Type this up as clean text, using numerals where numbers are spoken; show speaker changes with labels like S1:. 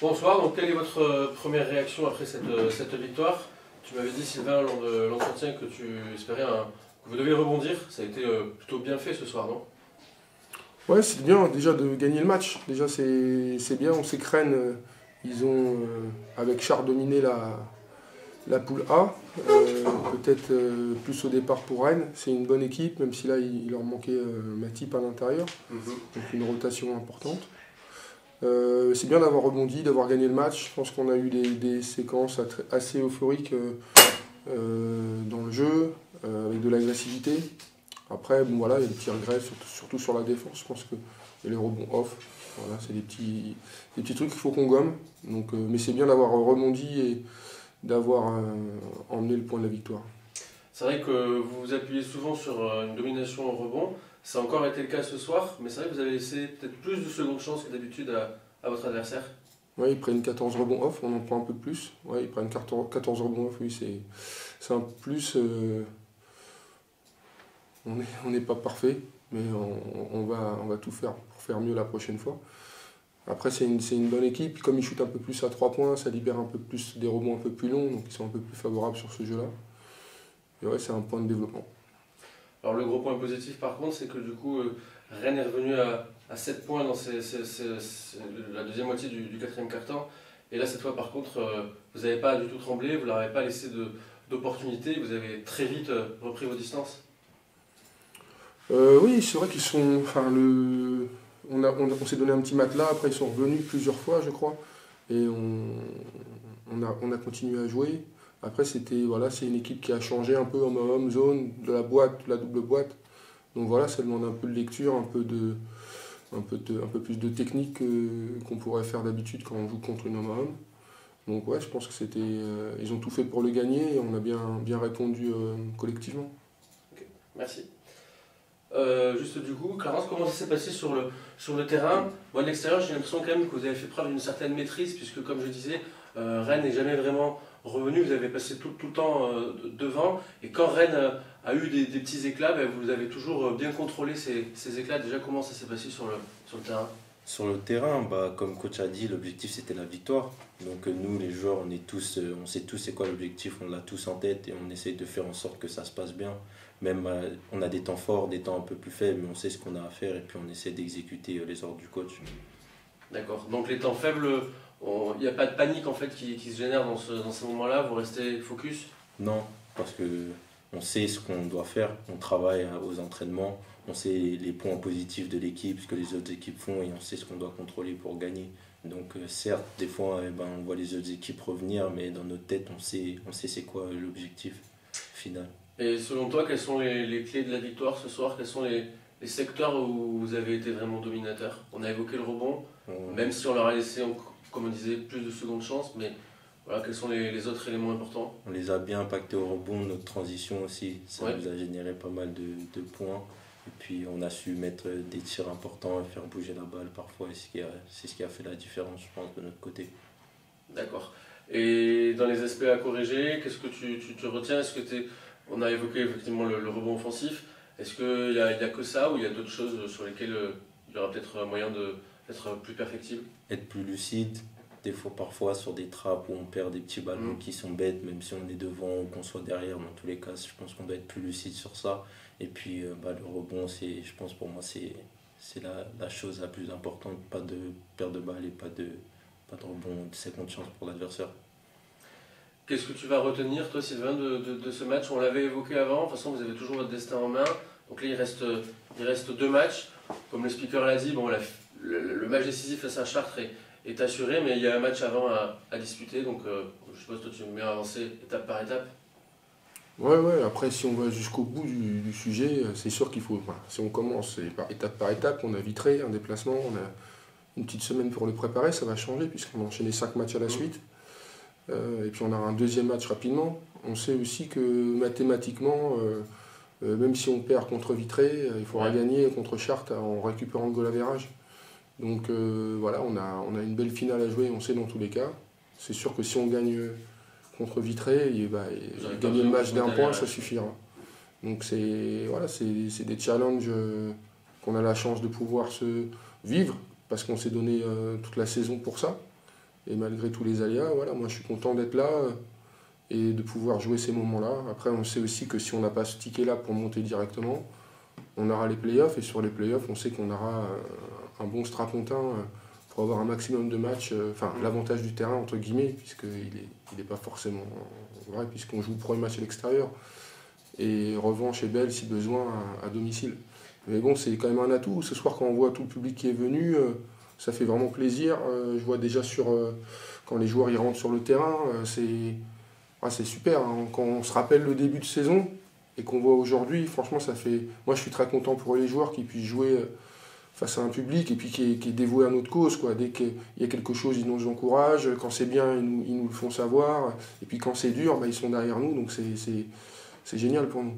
S1: Bonsoir, donc quelle est votre première réaction après cette victoire? Tu m'avais dit, Sylvain, lors de l'entretien que tu espérais que vous deviez rebondir. Ça a été plutôt bien fait ce soir, non?
S2: Ouais, c'est bien déjà de gagner le match. Déjà, c'est bien. On sait que Rennes, ils ont, avec Char, dominé la poule A. Peut-être plus au départ pour Rennes. C'est une bonne équipe, même si là, il leur manquait Matip à l'intérieur. Donc une rotation importante. C'est bien d'avoir rebondi, d'avoir gagné le match. Je pense qu'on a eu des séquences assez euphoriques dans le jeu, avec de l'agressivité. Après, bon, voilà, il y a des petits regrets, surtout sur la défense. Je pense que y a les rebonds off. Voilà, c'est des petits trucs qu'il faut qu'on gomme. Donc, mais c'est bien d'avoir rebondi et d'avoir emmené le point de la victoire.
S1: C'est vrai que vous vous appuyez souvent sur une domination au rebond. Ça a encore été le cas ce soir, mais c'est vrai que vous avez laissé peut-être plus de secondes chances que d'habitude à votre adversaire.
S2: Ouais, ils prennent 14 rebonds off, on en prend un peu plus. Ouais, ils prennent 14 rebonds off, oui, c'est un plus. On n'est pas parfait, mais on va tout faire pour faire mieux la prochaine fois. Après, c'est une bonne équipe. Comme ils shootent un peu plus à 3 points, ça libère un peu plus des rebonds un peu plus longs, donc ils sont un peu plus favorables sur ce jeu-là. Et ouais, c'est un point de développement.
S1: Alors le gros point positif par contre, c'est que du coup, Rennes est revenu à 7 points dans la deuxième moitié du quatrième quart-temps. Et là, cette fois par contre, vous n'avez pas du tout tremblé, vous ne leur avez pas laissé d'opportunité, vous avez très vite repris vos distances.
S2: Oui, c'est vrai qu'ils sont. Enfin, on s'est donné un petit matelas, après ils sont revenus plusieurs fois, je crois. Et on a continué à jouer. Après, voilà, c'est une équipe qui a changé un peu en home zone, de la boîte, la double boîte. Donc voilà, ça demande un peu de lecture, un peu plus de technique qu'on pourrait faire d'habitude quand on joue contre une home. Donc ouais, je pense que ils ont tout fait pour le gagner et on a bien répondu collectivement.
S1: Ok, merci. Juste du coup, Clarence, comment ça s'est passé sur le terrain? Moi de l'extérieur, j'ai l'impression quand même que vous avez fait preuve d'une certaine maîtrise, puisque comme je disais, Rennes n'est jamais vraiment revenu, vous avez passé tout le temps devant, et quand Rennes a eu des petits éclats, ben, vous avez toujours bien contrôlé ces éclats. Déjà, comment ça s'est passé sur le terrain?
S3: Sur le terrain, comme coach a dit, l'objectif c'était la victoire. Donc nous, les joueurs, on sait tous c'est quoi l'objectif, on l'a tous en tête et on essaie de faire en sorte que ça se passe bien. Même on a des temps forts, des temps un peu plus faibles, mais on sait ce qu'on a à faire et puis on essaie d'exécuter les ordres du coach.
S1: D'accord. Donc les temps faibles, il n'y a pas de panique en fait qui se génère dans ces moments-là, vous restez focus?
S3: Non, parce que on sait ce qu'on doit faire, on travaille aux entraînements, on sait les points positifs de l'équipe, ce que les autres équipes font et on sait ce qu'on doit contrôler pour gagner. Donc certes, des fois on voit les autres équipes revenir, mais dans notre tête on sait c'est quoi l'objectif final.
S1: Et selon toi, quelles sont les clés de la victoire ce soir? Quels sont les secteurs où vous avez été vraiment dominateur? On a évoqué le rebond, même si on leur a laissé, comme on disait, plus de secondes chances, mais voilà, quels sont les autres éléments importants?
S3: On les a bien impactés au rebond, notre transition aussi, ça nous a généré pas mal de points. Et puis on a su mettre des tirs importants et faire bouger la balle parfois, et c'est ce qui a fait la différence, je pense, de notre côté.
S1: D'accord. Et dans les aspects à corriger, qu'est-ce que tu retiens? On a évoqué effectivement le rebond offensif. Est-ce qu'il y a que ça ou il y a d'autres choses sur lesquelles il y aura peut-être moyen d'être plus perfectible?
S3: Être plus lucide, des fois parfois sur des trappes où on perd des petits ballons qui sont bêtes, même si on est devant ou qu'on soit derrière, dans tous les cas, je pense qu'on doit être plus lucide sur ça. Et puis le rebond, je pense pour moi, c'est la chose la plus importante, pas de perte de balle et pas de rebond, de seconde chance pour l'adversaire.
S1: Qu'est-ce que tu vas retenir, toi, Sylvain, de ce match? On l'avait évoqué avant, de toute façon, vous avez toujours votre destin en main. Donc là, il reste 2 matchs. Comme le speaker l'a dit, bon, le match décisif face à Chartres est assuré, mais il y a un match avant à disputer. Donc je suppose que toi, tu veux bien avancer étape par étape.
S2: Ouais, après, si on va jusqu'au bout du sujet, c'est sûr qu'il faut. Enfin, si on commence par étape, on a Vitré, un déplacement, on a une petite semaine pour le préparer, ça va changer puisqu'on a enchaîné 5 matchs à la suite. Et puis on a un deuxième match rapidement. On sait aussi que mathématiquement, même si on perd contre Vitré, il faudra gagner contre Chartres en récupérant le goal average. Donc voilà, on a une belle finale à jouer, on sait dans tous les cas. C'est sûr que si on gagne contre Vitré, gagner le match d'un point, ça suffira. Donc c'est des challenges qu'on a la chance de pouvoir se vivre, parce qu'on s'est donné toute la saison pour ça. Et malgré tous les aléas, voilà, moi je suis content d'être là et de pouvoir jouer ces moments-là. Après, on sait aussi que si on n'a pas ce ticket-là pour monter directement, on aura les playoffs. Et sur les playoffs, on sait qu'on aura un bon strapontin pour avoir un maximum de matchs, enfin l'avantage du terrain, entre guillemets, puisqu'il n'est pas forcément vrai, puisqu'on joue le premier match à l'extérieur. Et revanche est belle, si besoin, à domicile. Mais bon, c'est quand même un atout. Ce soir, quand on voit tout le public qui est venu, ça fait vraiment plaisir. Je vois déjà quand les joueurs ils rentrent sur le terrain, c'est super. Hein. Quand on se rappelle le début de saison et qu'on voit aujourd'hui, franchement, ça fait. Moi, je suis très content pour les joueurs qui puissent jouer face à un public et puis qui est dévoué à notre cause, quoi. Dès qu'il y a quelque chose, ils nous encouragent. Quand c'est bien, ils nous le font savoir. Et puis quand c'est dur, ils sont derrière nous. Donc c'est génial pour nous.